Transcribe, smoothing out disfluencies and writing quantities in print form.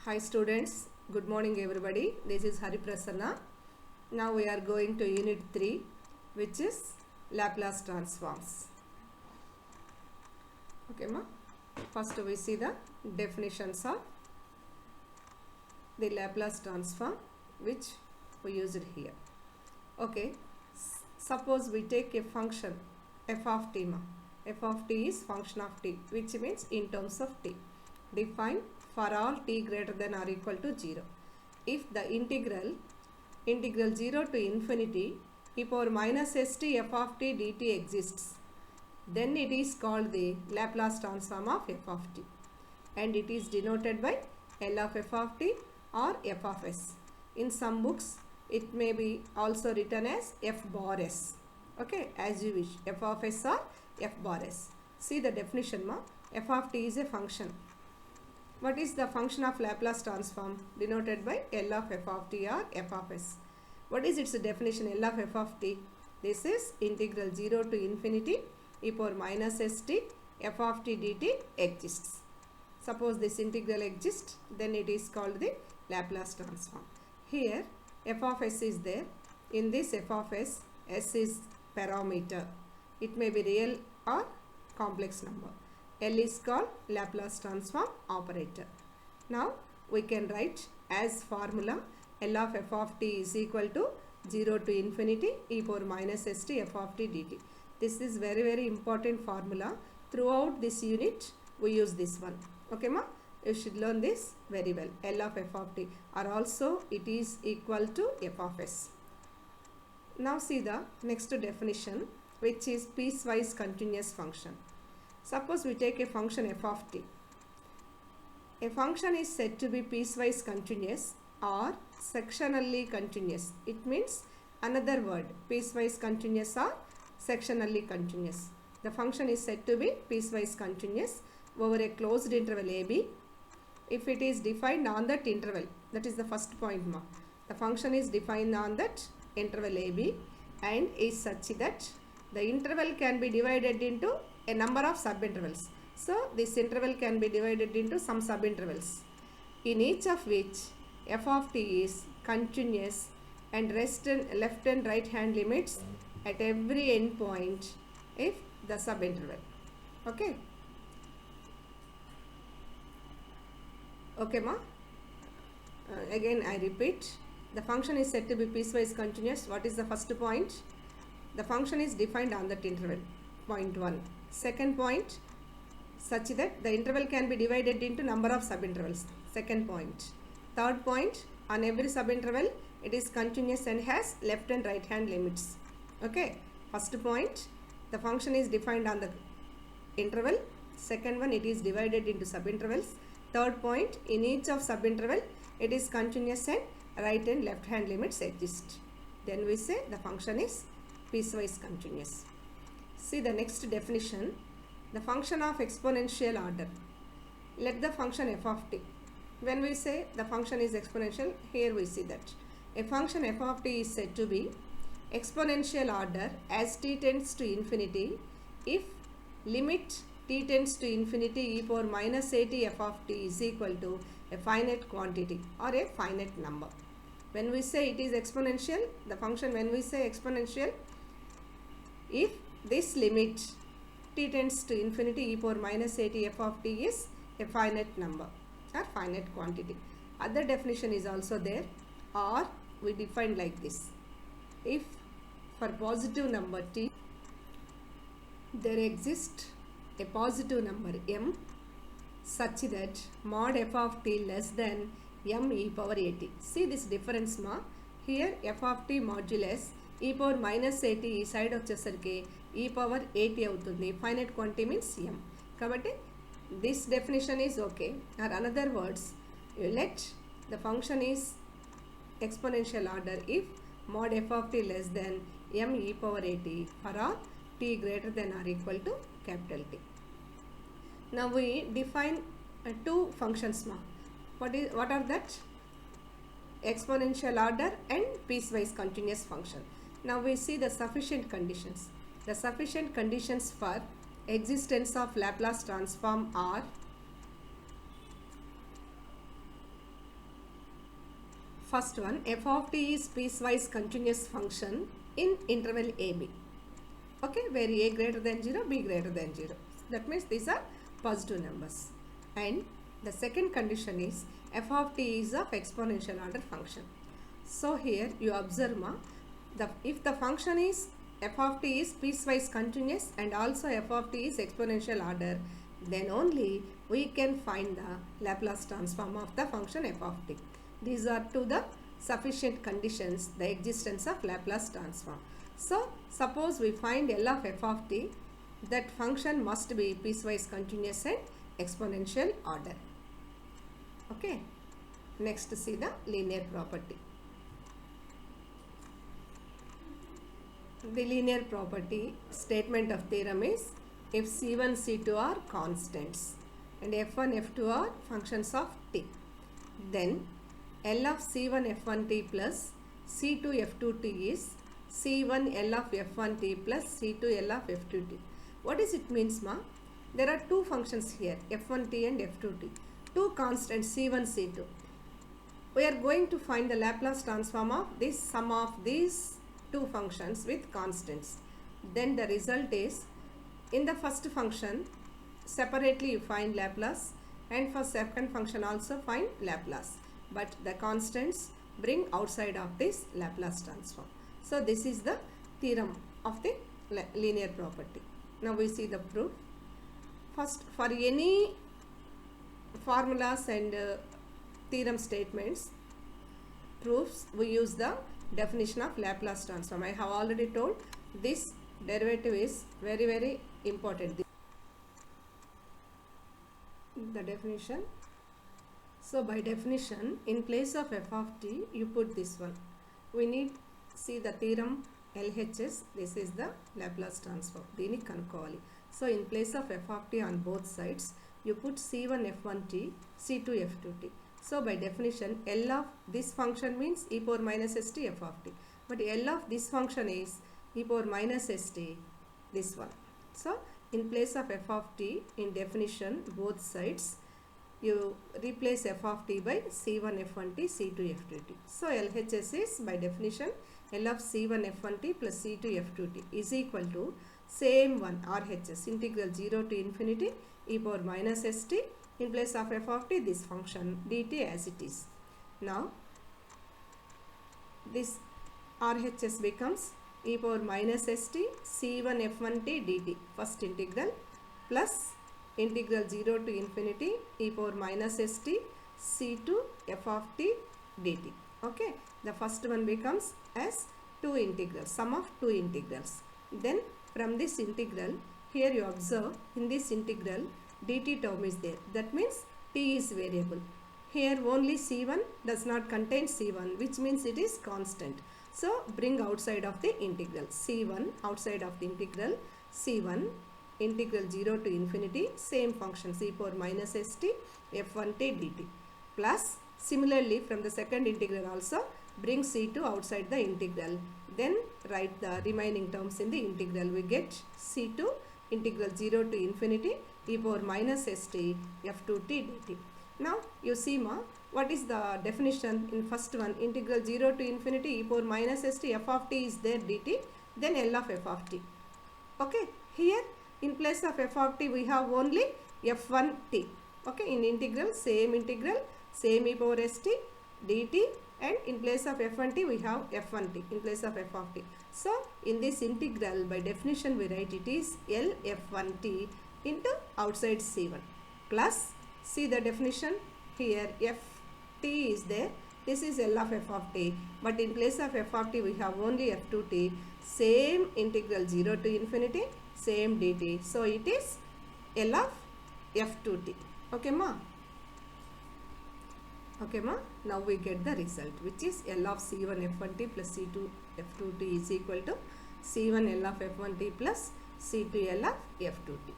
Hi students, good morning everybody. This is Hari Prasanna. Now we are going to unit 3, which is Laplace transforms. Okay ma? First we see the definitions of the Laplace transform which we used here. Okay, suppose we take a function f of t ma. F of t is function of t, which means in terms of t. Define for all t greater than or equal to 0. If the integral 0 to infinity e power minus st f of t dt exists, then it is called the Laplace transform of f of t, and it is denoted by L of f of t or f of s. In some books it may be also written as f bar s. Okay, as you wish, f of s or f bar s. See the definition ma. F of t is a function. What is the function of Laplace transform? Denoted by L of f of t or f of s. What is its definition? L of f of t. This is integral 0 to infinity e power minus st f of t dt exists. Suppose this integral exists, then it is called the Laplace transform. Here f of s is there. In this f of s is parameter. It may be real or complex number. L is called Laplace transform operator. Now we can write as formula L of f of t is equal to 0 to infinity e power minus st f of t dt. This is very important formula. Throughout this unit we use this one. Okay ma? You should learn this very well. L of f of t, or also it is equal to f of s. Now see the next definition, which is piecewise continuous function. Suppose we take a function f of t. A function is said to be piecewise continuous or sectionally continuous. It means another word, piecewise continuous or sectionally continuous. The function is said to be piecewise continuous over a closed interval ab if it is defined on that interval. That is the first point ma. The function is defined on that interval ab and is such that the interval can be divided into a number of subintervals. So this interval can be divided into some subintervals, in each of which f of t is continuous and left and right hand limits at every endpoint if the subinterval. Okay. Okay ma. Again I repeat. The function is said to be piecewise continuous. What is the first point? The function is defined on that interval. Point 1. Second point, such that the interval can be divided into number of subintervals. Second point. Third point, on every subinterval it is continuous and has left and right hand limits. Okay. First point, the function is defined on the interval. Second one, it is divided into subintervals. Third point, in each of subinterval it is continuous and right and left hand limits exist. Then we say the function is piecewise continuous. See the next definition, the function of exponential order. Let the function f of t. When we say the function is exponential, here we see that a function f of t is said to be exponential order as t tends to infinity if limit t tends to infinity e power minus at f of t is equal to a finite quantity or a finite number. When we say it is exponential, the function, when we say exponential, if this limit t tends to infinity e power minus at f of t is a finite number or finite quantity. Other definition is also there, or we define like this. If for positive number t there exists a positive number m such that mod f of t less than m e power at. See this difference ma. Here f of t modulus e power minus at ఈ side వచ్చేసరికి e power 80 అవుతుంది. Finite quantity means m. కాబట్టి this definition is okay. Or another words, you let the function is exponential order if mod f of t less than m e power 80 for all t greater than or equal to capital T. Now we define two functions ma. What are that? Exponential order and piecewise continuous function. Now we see the sufficient conditions. The sufficient conditions for existence of Laplace transform are first one, f of t is piecewise continuous function in interval AB. Okay, where a greater than 0, b greater than 0. That means these are positive numbers. And the second condition is f of t is of exponential order function. So here you observe if the function is f of t is piecewise continuous and also f of t is exponential order, then only we can find the Laplace transform of the function f of t. These are two the sufficient conditions, the existence of Laplace transform. So suppose we find L of f of t, that function must be piecewise continuous and exponential order. Okay, next see the linear property. The linear property statement of theorem is if c1, c2 are constants and f1, f2 are functions of t, then L of c1 f1t plus c2 f2t is c1 L of f1t plus c2 L of f2t. What does it means, ma? There are two functions here, f1t and f2t, two constants c1, c2. We are going to find the Laplace transform of this sum of these two functions with constants. Then the result is, in the first function separately you find Laplace, and for second function also find Laplace, but the constants bring outside of this Laplace transform. So this is the theorem of the linear property. Now we see the proof. First, for any formulas and theorem statements, proofs, we use the definition of Laplace transform. I have already told this derivative is very, very important. The definition. So by definition, in place of f of t, you put this one. We need see the theorem LHS. This is the Laplace transform. Dini kanukovali. So in place of f of t on both sides, you put c1 f1t, c2 f2t. So by definition, L of this function means e power minus st f of t. But L of this function is e power minus st, this one. So in place of f of t, in definition, both sides, you replace f of t by c1 f1t, c2 f2t. So LHS is by definition L of c1 f1t plus c2 f2t is equal to same one RHS, integral 0 to infinity e power minus st, in place of f of t this function dt as it is. Now this RHS becomes e power minus st c1 f1t dt, first integral, plus integral 0 to infinity e power minus st c2 f of t dt. Okay, the first one becomes as two integrals, sum of two integrals. Then from this integral, here you observe in this integral dt term is there. That means t is variable. Here only c1 does not contain c1, which means it is constant. So bring outside of the integral c1 outside of the integral c1 integral 0 to infinity same function e power minus st f1t dt, plus similarly from the second integral also bring c2 outside the integral. Then write the remaining terms in the integral. We get c2 integral 0 to infinity e power minus st f2t dt. Now you see what is the definition in first one, integral 0 to infinity e power minus st f of t is there dt, then L of f of t. Okay, here in place of f of t we have only f1t. Okay, in integral same e power st dt, and in place of f1t we have f1t in place of f of t. So in this integral by definition we write it is L f1t into outside c1, plus see the definition here ft is there, this is L of f of t, but in place of f of t we have only f2t, same integral 0 to infinity same dt, so it is L of f2t. Okay ma? Okay ma? Now we get the result, which is L of c1 f1t plus c2 f2t is equal to c1 L of f1t plus c2 L of f2t.